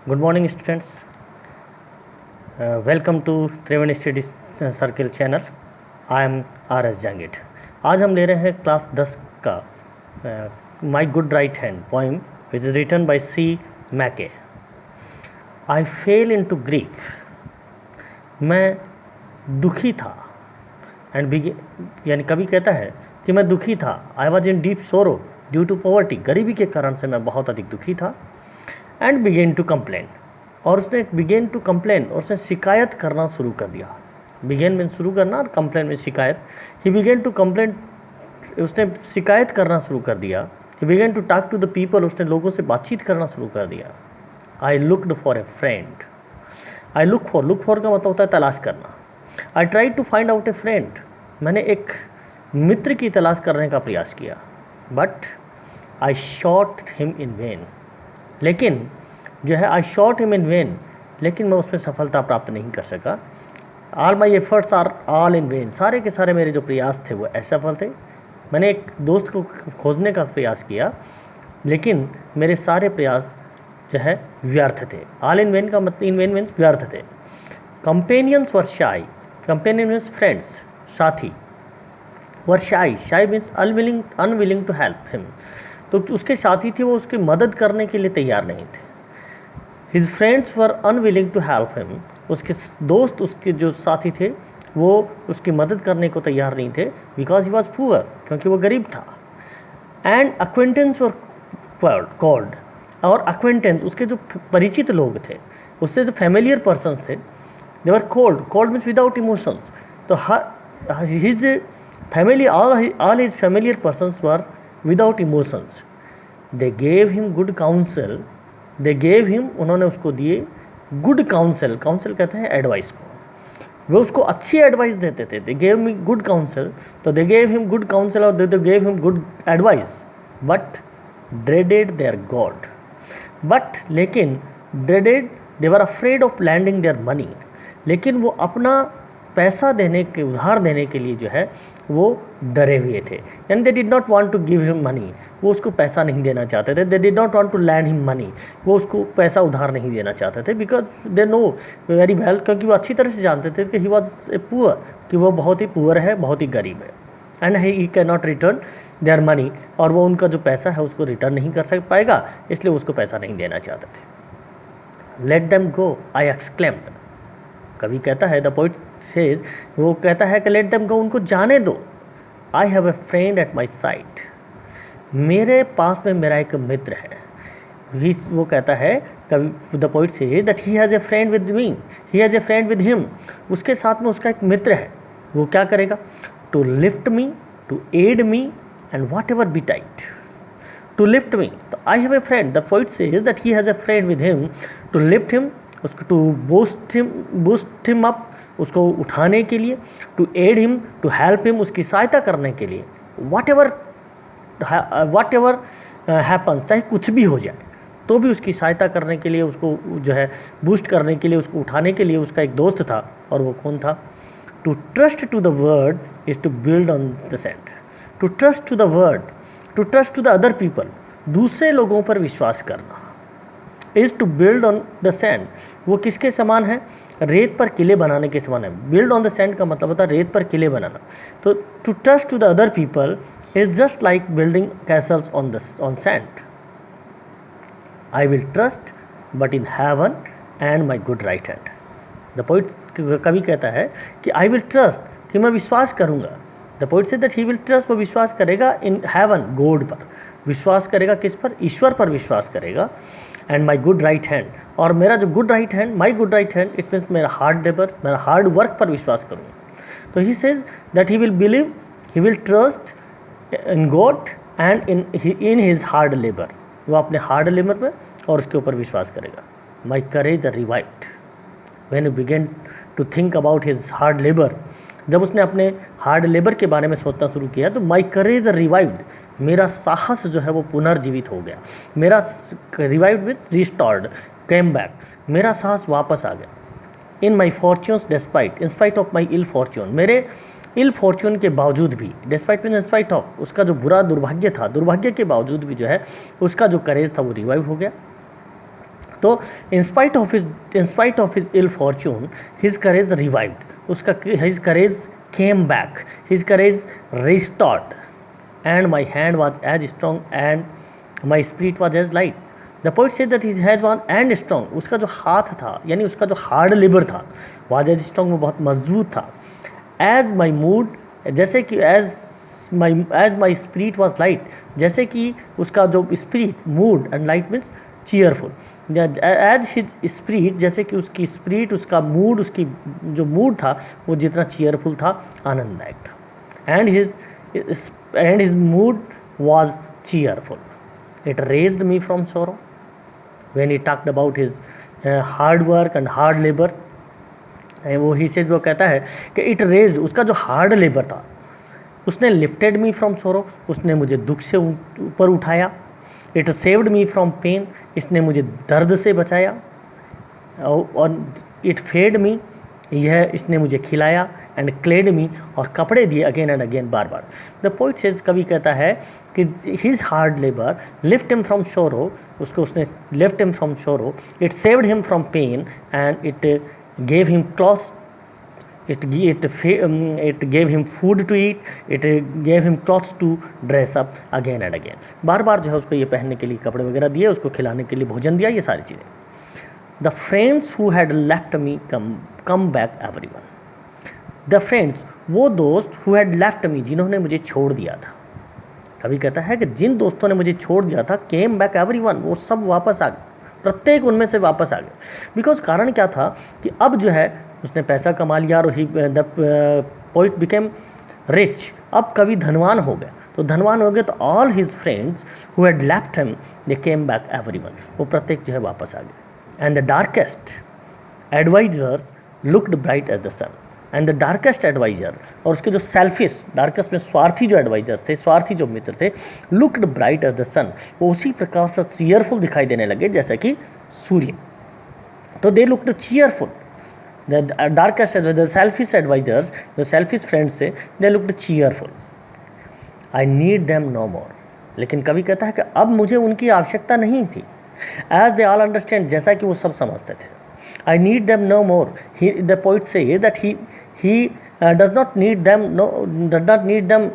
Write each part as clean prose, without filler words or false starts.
Good morning, students. Welcome to Triveni study circle channel. I am R S Jangid. आज हम ले रहे हैं क्लास 10 का my good right hand poem which is written by C Mackay. I fell into grief. मैं दुखी था and यानी कवि कहता है कि मैं दुखी था. I was in deep sorrow due to poverty. गरीबी के कारण से मैं बहुत अधिक दुखी था. And began to complain. और उसने बिगेन टू कंप्लेन और उसने शिकायत करना शुरू कर दिया. बिगेन में शुरू करना और कंप्लेन में शिकायत. He began to complain. उसने शिकायत करना शुरू कर दिया. He began to talk to the people. उसने लोगों से बातचीत करना शुरू कर दिया. I looked for a friend. I look for का मतलब होता है तलाश करना. I try to find out a friend. मैंने एक मित्र की तलाश करने का प्रयास किया. But I sought him in vain. लेकिन जो है I sought him in vain. लेकिन मैं उसमें सफलता प्राप्त नहीं कर सका. All my efforts are all in vain. सारे के सारे मेरे जो प्रयास थे वो असफल थे. मैंने एक दोस्त को खोजने का प्रयास किया लेकिन मेरे सारे प्रयास जो है व्यर्थ थे. ऑल इन वेन का मतलब इन वेन मीन्स व्यर्थ थे. कंपेनियंस वर शाई. कंपेनियन मीन्स फ्रेंड्स, साथी. Were shy. Shy means unwilling to help him. तो उसके साथी थे वो उसकी मदद करने के लिए तैयार नहीं थे. His friends were unwilling to help him. उसके दोस्त, उसके जो साथी थे वो उसकी मदद करने को तैयार नहीं थे. बिकॉज ही वॉज पुअर, क्योंकि वो गरीब था. And acquaintance were called. और अक्वेंटेंस उसके जो परिचित लोग थे, उससे जो फैमिलियर पर्सन्स थे, they were cold means without emotions. तो his family, all his familiar persons were without emotions. They gave him good counsel. They gave him, उन्होंने उसको दिए गुड काउंसिल. काउंसिल कहते हैं एडवाइस को. वे उसको अच्छी एडवाइस देते थे. They gave me good counsel. तो they gave him good counsel और they gave him good advice. But dreaded their god. But लेकिन dreaded, they were afraid of lending their money. लेकिन वो अपना पैसा देने के, उधार देने के लिए जो है वो डरे हुए थे. यानी they did not want to give him money. वो उसको पैसा नहीं देना चाहते थे. They did not want to lend him money. वो उसको पैसा उधार नहीं देना चाहते थे. Because they know very well, क्योंकि वो अच्छी तरह से जानते थे कि ही वॉज ए पुअर, कि वो बहुत ही पुअर है, बहुत ही गरीब है. And he can not return their money. और वो उनका जो पैसा है उसको रिटर्न नहीं कर पाएगा, इसलिए उसको पैसा नहीं देना चाहते थे. लेट देम गो, आई एक्सक्लेम्ड. कवि कहता है, द पोइट सेज, वो कहता है कि लेट देम गो, उनको जाने दो. आई have a friend at my side. मेरे पास में मेरा एक मित्र है. वो कहता है, कवि, the poet says that he has a friend with me. He has a friend with him. उसके साथ में उसका एक मित्र है. वो क्या करेगा? To lift me, to aid me and whatever betide. To lift me. तो I have a friend. The poet says that he has a friend with him. To lift him, उसको to boost him up, उसको उठाने के लिए. To aid him, to help him, उसकी सहायता करने के लिए. वॉट एवर हैपन्स, चाहे कुछ भी हो जाए तो भी उसकी सहायता करने के लिए, उसको जो है बूस्ट करने के लिए, उसको उठाने के लिए उसका एक दोस्त था. और वो कौन था? To trust to the word is to build on the sand. To trust to the word, to trust to the other people, दूसरे लोगों पर विश्वास करना. Is to build on the sand. वो किसके समान है? रेत पर किले बनाने के समान है. बिल्ड ऑन द सैंड का मतलब होता है रेत पर किले बनाना. तो to trust to the other people is just like building castles on sand. I will trust but in heaven and my good right hand. The poet, कवि कहता है कि आई विल ट्रस्ट, कि मैं विश्वास करूँगा. The poet say that he will trust, वो विश्वास करेगा इन हेवन, गॉड पर विश्वास करेगा. किस पर? ईश्वर पर विश्वास करेगा. And my good right hand, और मेरा जो good right hand, my good right hand, it means मेरा हार्ड लेबर, मेरा हार्ड वर्क पर विश्वास करूँगा. तो he says that he will believe, he will trust in God and in his hard labour. वो अपने हार्ड लेबर में और उसके ऊपर विश्वास करेगा. My courage are revived when you begin to think about his hard labour. जब उसने अपने हार्ड लेबर के बारे में सोचना शुरू किया तो माई करेज आर रिवाइव्ड, मेरा साहस जो है वो पुनर्जीवित हो गया. मेरा revived with restored, came back, मेरा साहस वापस आ गया. In my fortunes despite, in spite of my ill fortune, मेरे इल फॉर्च्यून के बावजूद भी. डिस्पाइट मीन इंस्पाइट ऑफ, उसका जो बुरा दुर्भाग्य था, दुर्भाग्य के बावजूद भी जो है उसका जो करेज था वो रिवाइव हो गया. तो in spite of his ill fortune his courage revived, उसका his courage came back, his courage restored, and my hand was as strong and my spirit was as light. The poet said that his hand was and strong, उसका जो हाथ था यानी उसका जो hard labour था, was as strong, वो बहुत मजबूत था। एज माई मूड, जैसे कि as my spirit was light, जैसे कि उसका जो spirit, mood and light means cheerful, as his spirit, जैसे कि उसकी स्पिरिट, उसका मूड, उसकी जो मूड था वो जितना चीयरफुल था, आनंददायक था। And his mood was cheerful. It raised me from sorrow when he talked about his hard work and hard labour. वो ही से वो कहता है कि इट रेज्ड, उसका जो हार्ड लेबर था उसने लिफ्टेड मी फ्रॉम सोरो, उसने मुझे दुख से ऊपर उठाया। It saved me from pain, इसने मुझे दर्द से बचाया। और इट फेड मी, यह इसने मुझे खिलाया। एंड क्लेड मी, और कपड़े दिए अगेन एंड अगेन, बार बार। द पोइट सेज, कवि कहता है कि his hard labour lift him from sorrow, उसने lift him from sorrow. It saved him from pain and it gave him clothes, it gave him food to eat, it gave him clothes to dress up again and again। बार बार जो है उसको ये पहनने के लिए कपड़े वगैरह दिए, उसको खिलाने के लिए भोजन दिया, ये सारी चीज़ें। The friends who had left me come back everyone. The friends, वो दोस्त हु हैड लेफ्ट मी, जिन्होंने मुझे छोड़ दिया था। कभी कहता है कि जिन दोस्तों ने मुझे छोड़ दिया था, केम बैक एवरीवन, वो सब वापस आ गए, प्रत्येक उनमें से वापस आ गए। बिकॉज कारण क्या था कि अब जो है उसने पैसा कमा लिया और द पोइट बिकेम रिच, अब कवि धनवान हो गया। तो धनवान हो गए तो all his friends who had left him they came back everyone, वो प्रत्येक जो है वापस आ गए। And the darkest advisers looked bright as the sun. And the darkest adviser, और उसके जो सेल्फिश, डार्केस्ट में स्वार्थी जो एडवाइजर थे, स्वार्थी जो मित्र थे, लुक्ड ब्राइट एज द सन, वो उसी प्रकार से चीयरफुल दिखाई देने लगे जैसे कि सूर्य। तो they looked cheerful. The darkest, the selfish advisors, the selfish friends से they looked cheerful। I need them no more। लेकिन कवि कहता है कि अब मुझे उनकी आवश्यकता नहीं थी। As they all understand, जैसा कि वो सब समझते थे। I need them no more। The poet says that he does not need them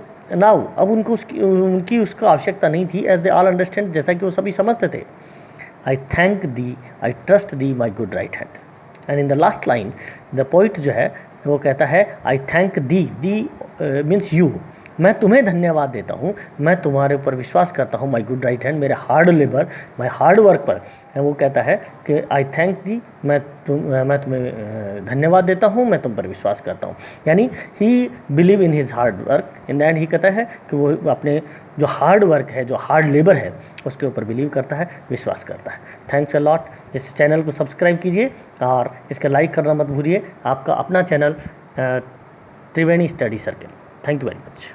now। अब उनकी उसको आवश्यकता नहीं थी। As they all understand, जैसा कि वो सभी समझते थे। I thank thee, I trust thee, my good right hand। And in the last line the poet जो है वो कहता है आई थैंक दी मीन्स यू, मैं तुम्हें धन्यवाद देता हूँ, मैं तुम्हारे ऊपर विश्वास करता हूँ, माई गुड राइट हैंड, मेरे hard labour, my hard work पर। वो कहता है कि आई थैंक दी, मैं तुम्हें धन्यवाद देता हूँ, मैं तुम पर विश्वास करता हूँ। यानी ही believe in his hard work. In the and he कहता है कि वो अपने जो हार्ड वर्क है, जो हार्ड लेबर है, उसके ऊपर बिलीव करता है, विश्वास करता है। Thanks a lot. इस चैनल को सब्सक्राइब कीजिए और इसका लाइक करना मत भूलिए। आपका अपना channel Triveni study circle. Thank you very much.